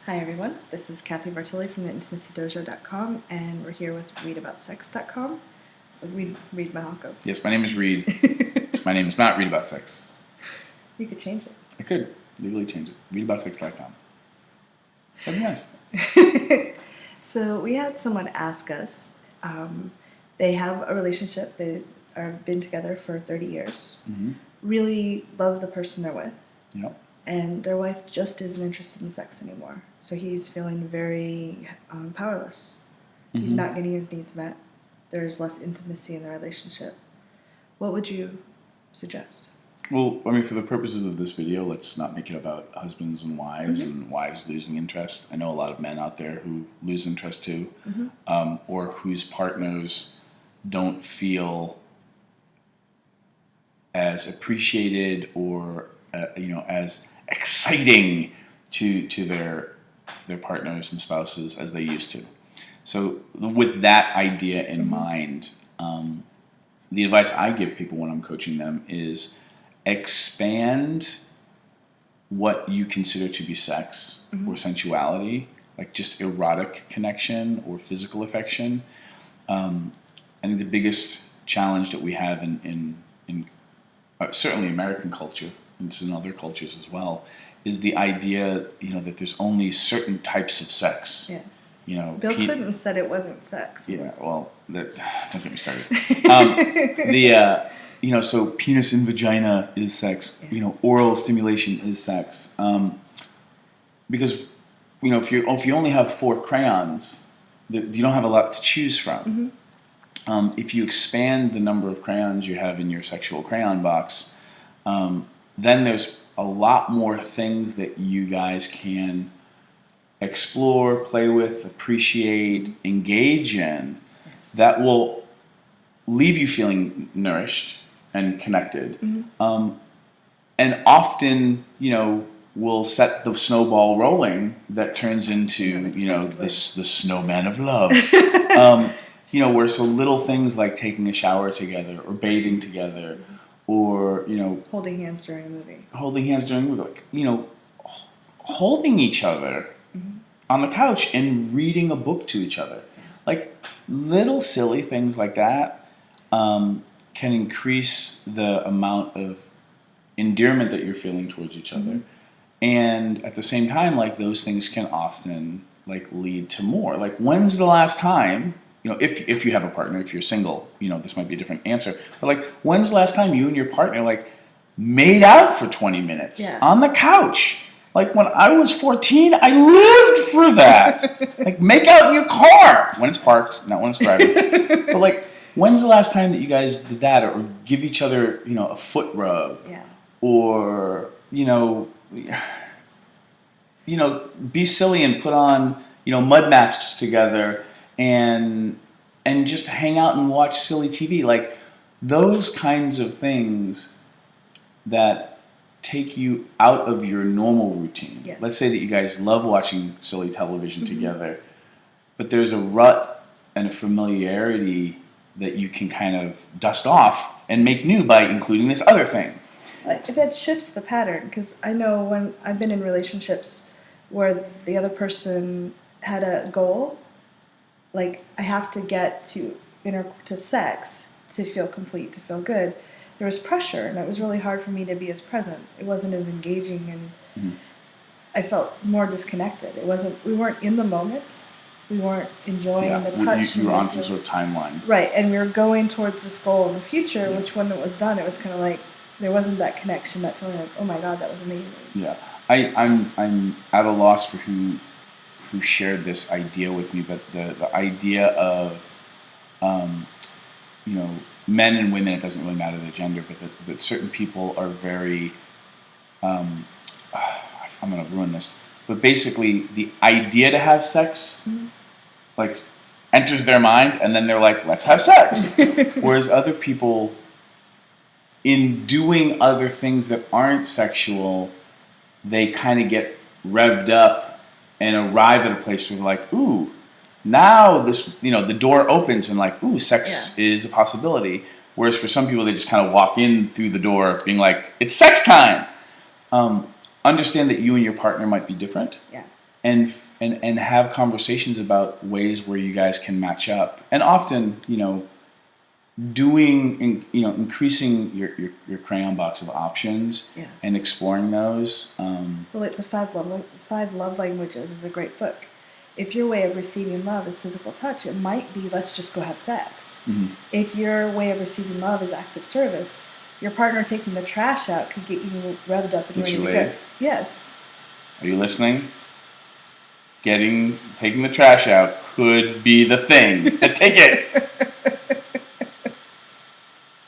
Hi everyone, this is Cathy from the intimacydojo.com, and we're here with ReidAboutSex.com. Reid Mahalko. Yes, my name is Reid. My name is not ReidAboutSex. You could change it. I could legally change it. ReidAboutSex.com. That'd be nice. So we had someone ask us, they have a relationship, they are been together for 30 years, really love the person they're with, and their wife just isn't interested in sex anymore. So he's feeling very powerless. He's not getting his needs met. There's less intimacy in the relationship. What would you suggest? Well, I mean, for the purposes of this video, let's not make it about husbands and wives and wives losing interest. I know a lot of men out there who lose interest too, or whose partners don't feel as appreciated or as exciting to their partners and spouses as they used to. So with that idea in mind, the advice I give people when I'm coaching them is expand what you consider to be sex or sensuality, like just erotic connection or physical affection. I think the biggest challenge that we have in certainly American culture, and it's in other cultures as well, is the idea that there's only certain types of sex. Yes. Bill Clinton said it wasn't sex. Yeah, well, don't get me started. So penis and vagina is sex. Oral stimulation is sex. Because if you only have 4 crayons, you don't have a lot to choose from. If you expand the number of crayons you have in your sexual crayon box, then there's a lot more things that you guys can explore, play with, appreciate, engage in that will leave you feeling nourished and connected. And often, will set the snowball rolling that turns into, the snowman of love. Where so little things like taking a shower together or bathing together or, holding hands during a movie. Holding each other on the couch and reading a book to each other. Like little silly things like that can increase the amount of endearment that you're feeling towards each other. And at the same time, like those things can often lead to more. Like when's the last time, if you have a partner, if you're single, this might be a different answer. But when's the last time you and your partner made out for 20 minutes on the couch? When I was 14, I lived for that. Make out in your car when it's parked, not when it's private. But when's the last time that you guys did that, or give each other, a foot rub, or be silly and put on, mud masks together and just hang out and watch silly TV, those kinds of things that take you out of your normal routine. Yes. Let's say that you guys love watching silly television together, but there's a rut and a familiarity that you can kind of dust off and make new by including this other thing. That shifts the pattern, because I know when I've been in relationships where the other person had a goal, I have to get to sex to feel complete, to feel good. There was pressure, and it was really hard for me to be as present. It wasn't as engaging, and I felt more disconnected. We weren't in the moment. We weren't enjoying the touch. You were on some sort of timeline. Right, and we were going towards this goal in the future, which when it was done, it was kind of there wasn't that connection, that feeling oh my God, that was amazing. Yeah, I'm at a loss for who shared this idea with me, but the idea of men and women, it doesn't really matter their gender, but that certain people are very, I'm going to ruin this, but basically the idea to have sex, enters their mind, and then they're like, let's have sex. Whereas other people, in doing other things that aren't sexual, they kind of get revved up and arrive at a place where they're like, ooh, now this, the door opens and ooh, sex is a possibility. Whereas for some people, they just kind of walk in through the door being like, it's sex time. Understand that you and your partner might be different. Yeah. and have conversations about ways where you guys can match up. And often, increasing your crayon box of options Yes. and exploring those. Well, like the five love languages is a great book. If your way of receiving love is physical touch, it might be let's just go have sex. Mm-hmm. If your way of receiving love is active service, your partner taking the trash out could get you revved up and Get ready you to laid? go. Yes. Are you listening? Taking the trash out could be the thing. Take it.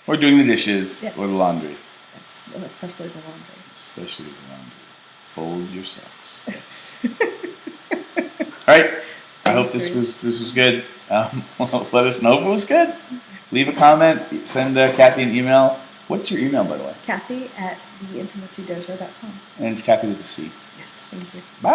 Or doing the dishes, Yeah. or the laundry. Yes. Well, especially the laundry. Especially the laundry. Fold your socks. All right. I hope this was good. Let us know if it was good. Leave a comment. Send Cathy an email. What's your email, by the way? Cathy at theintimacydojo.com. And it's Cathy with a C. Yes, thank you. Bye.